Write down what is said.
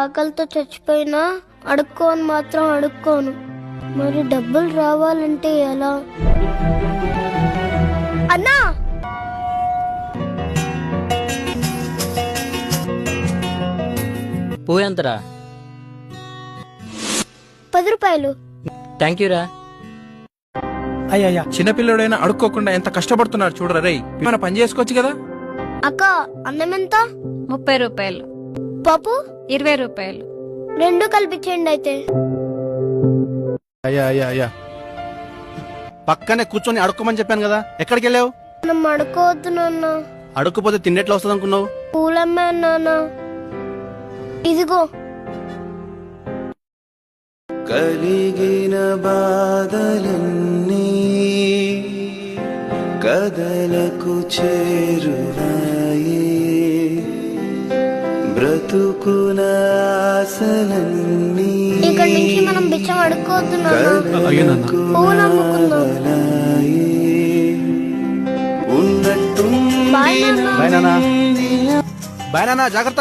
ఆకలితో చచ్చిపోయినా అడుక్కోని మాత్రం అడుక్కోను. మరి డబ్బులు రావాలంటే ఎలా? అన్నా, పో ఎంతరా? 10 రూపాయలు. థ్యాంక్ యూ రా. అయ్యా చిన్నపిల్లడైనా అడుక్కోకుండా ఎంత కష్టపడుతున్నాడు చూడరా రేయ్. మన పని చేసుకోవచ్చు కదా. అక్క, అన్నం ఎంత? 30 రూపాయలు. పప్పు 20 రూపాయలు. 2 కల్పించండి అయితే. అయ్యా పక్కనే కూర్చొని అడుక్కోమని చెప్పాను కదా, ఎక్కడికి వెళ్ళావు? మనం అడుక్కోవద్దు నాన్న. అడుక్కుపోతే తిండెట్లా వస్తుంది అనుకున్నావు? పూలమ్మే నాన్న. ఇదిగో. కలిగిన బాధలన్నీ కదలకు చేరువాయే, బ్రతుకున ఆశలన్నీ ఇక్కడ నుంచి మనం బిచ్చం అడుక్కోవద్దు నాన్న. పూలు అమ్ముకుందాం. ఉన్నట్టు బాయ్ నాన్న. బాయ్ నాన్న, జాగ్రత్త.